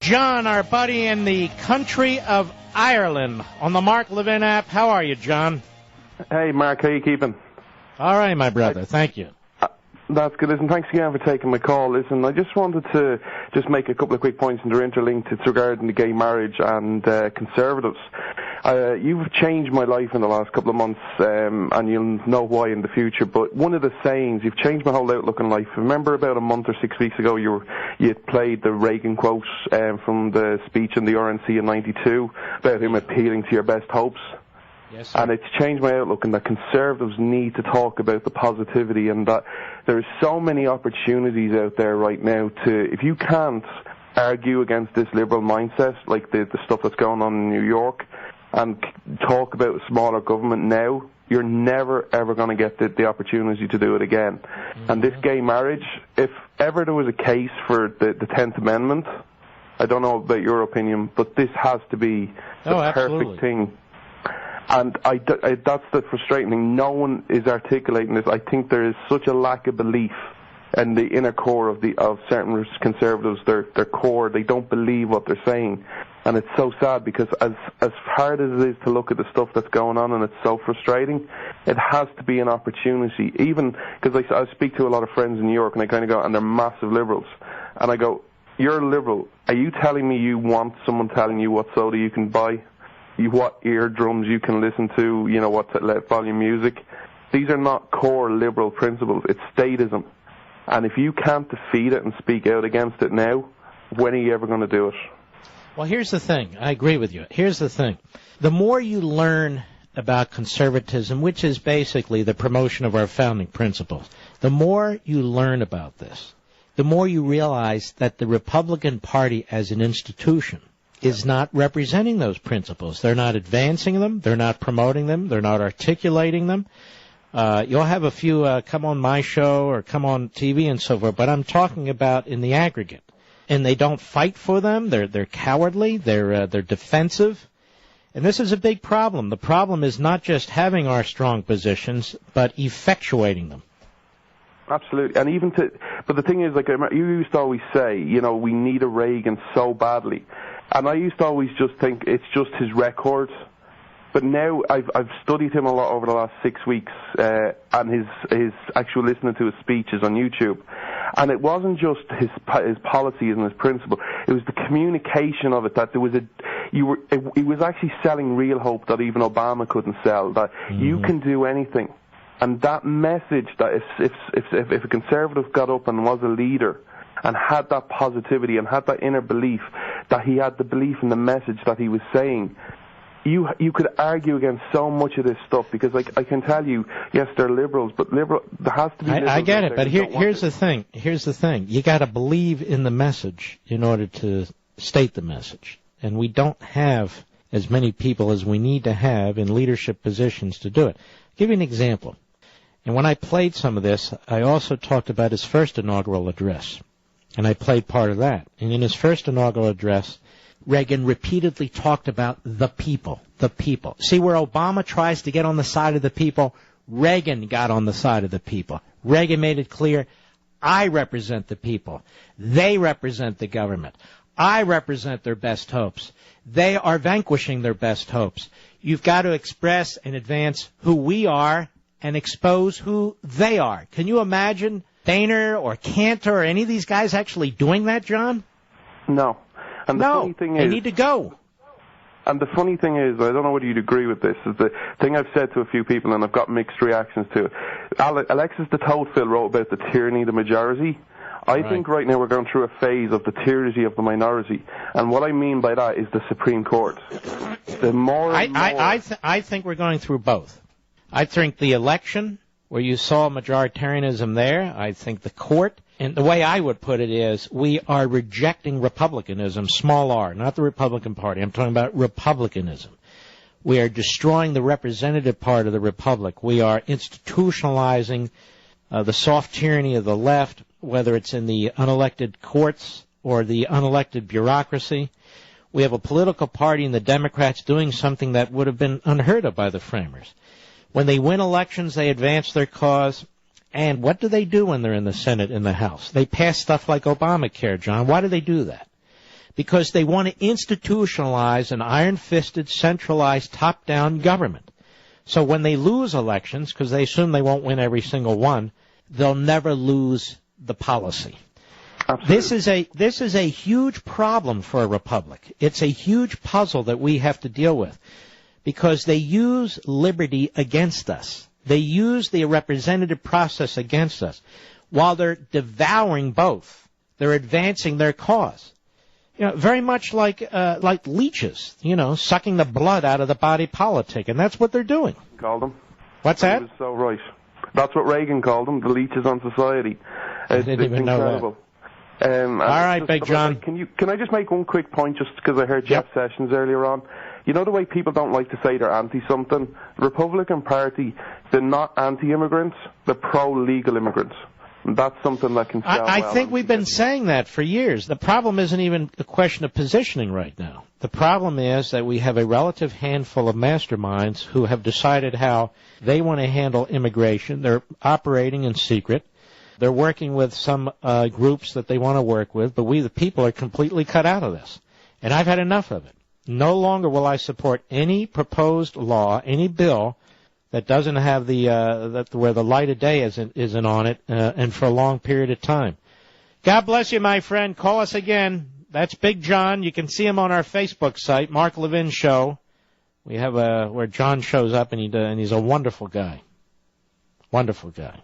John, our buddy in the country of Ireland, on the Mark Levin app. How are you, John? Hey, Mark, how you keeping? All right, my brother. Thank you. That's good. Listen, thanks again for taking my call. Listen, I just wanted to just make a couple of quick points, and they're interlinked. It's regarding the gay marriage and Conservatives. You've changed my life in the last couple of months, and you'll know why in the future. But one of the sayings, you've changed my whole outlook on life. Remember about a month or 6 weeks ago, you played the Reagan quote from the speech in the RNC in '92 about him appealing to your best hopes. Yes, sir. And it's changed my outlook, and that Conservatives need to talk about the positivity, and that there's so many opportunities out there right now to, if you can't argue against this liberal mindset, like the stuff that's going on in New York, and talk about smaller government now, you're never, ever going to get the opportunity to do it again. Mm-hmm. And this gay marriage, if ever there was a case for the 10th Amendment, I don't know about your opinion, but this has to be the perfect thing. And that's the frustrating thing. No one is articulating this. I think there is such a lack of belief in the inner core of certain Conservatives. Their core, they don't believe what they're saying. And it's so sad, because as hard as it is to look at the stuff that's going on, and it's so frustrating, it has to be an opportunity. Even because I speak to a lot of friends in New York, and I kind of go, and they're massive liberals, and I go, you're a liberal. Are you telling me you want someone telling you what soda you can buy? What eardrums you can listen to, what volume music? These are not core liberal principles. It's statism. And if you can't defeat it and speak out against it now, when are you ever going to do it? Well, here's the thing. I agree with you. Here's the thing. The more you learn about conservatism, which is basically the promotion of our founding principles, the more you learn about this, the more you realize that the Republican Party as an institution is not representing those principles. They're not advancing them. They're not promoting them. They're not articulating them. You'll have a few come on my show or come on TV and so forth, but I'm talking about in the aggregate. And they don't fight for them. They're cowardly. They're defensive. And this is a big problem. The problem is not just having our strong positions, but effectuating them. Absolutely. And but the thing is, like you used to always say, we need a Reagan so badly. And I used to always just think it's just his record. But now I've studied him a lot over the last 6 weeks, and his actual listening to his speeches on YouTube. And it wasn't just his policies and his principle. It was the communication of it, that there was he was actually selling real hope that even Obama couldn't sell, that you can do anything. And that message, that if a Conservative got up and was a leader and had that positivity and had that inner belief, that he had the belief in the message that he was saying, you could argue against so much of this stuff, because I can tell you, yes, they're liberals, but there has to be liberals. I get it, but here's the thing. Here's the thing. You got to believe in the message in order to state the message. And we don't have as many people as we need to have in leadership positions to do it. I'll give you an example. And when I played some of this, I also talked about his first inaugural address. And I played part of that. And in his first inaugural address, Reagan repeatedly talked about the people, the people. See, where Obama tries to get on the side of the people, Reagan got on the side of the people. Reagan made it clear, I represent the people. They represent the government. I represent their best hopes. They are vanquishing their best hopes. You've got to express and advance who we are and expose who they are. Can you imagine Boehner or Cantor or any of these guys actually doing that, John? No. And the funny thing is, they need to go. And the funny thing is, I don't know whether you'd agree with this, is the thing I've said to a few people, and I've got mixed reactions to it. Alexis de Tocqueville wrote about the tyranny of the majority. I think right now we're going through a phase of the tyranny of the minority. And what I mean by that is the Supreme Court. I think we're going through both. I think the election, where you saw majoritarianism there, I think the court, and the way I would put it is, we are rejecting republicanism, small r, not the Republican Party. I'm talking about republicanism. We are destroying the representative part of the republic. We are institutionalizing the soft tyranny of the left, whether it's in the unelected courts or the unelected bureaucracy. We have a political party in the Democrats doing something that would have been unheard of by the framers. When they win elections, they advance their cause. And what do they do when they're in the Senate and the House? They pass stuff like Obamacare, John. Why do they do that? because they want to institutionalize an iron-fisted, centralized, top-down government. So when they lose elections, because they assume they won't win every single one, they'll never lose the policy. Absolutely. This is a huge problem for a republic. It's a huge puzzle that we have to deal with, because they use liberty against us. They use the representative process against us. While they're devouring both, they're advancing their cause. Very much like leeches, sucking the blood out of the body politic, and that's what they're doing. Called them. What's that? He was so right. That's what Reagan called them, the leeches on society. I didn't even know that. All right, Big John. Can I just make one quick point, just because I heard Jeff Sessions earlier on? You know the way people don't like to say they're anti-something? The Republican Party, they're not anti-immigrants, they're pro-legal immigrants. And that's something that can sell I think we've been saying that for years. The problem isn't even a question of positioning right now. The problem is that we have a relative handful of masterminds who have decided how they want to handle immigration. They're operating in secret. They're working with some groups that they want to work with, but we, the people, are completely cut out of this. And I've had enough of it. No longer will I support any proposed law, any bill that doesn't have where the light of day isn't on it, and for a long period of time. God bless you, my friend. Call us again. That's Big John. You can see him on our Facebook site, Mark Levin Show. We have where John shows up, and he's a wonderful guy. Wonderful guy.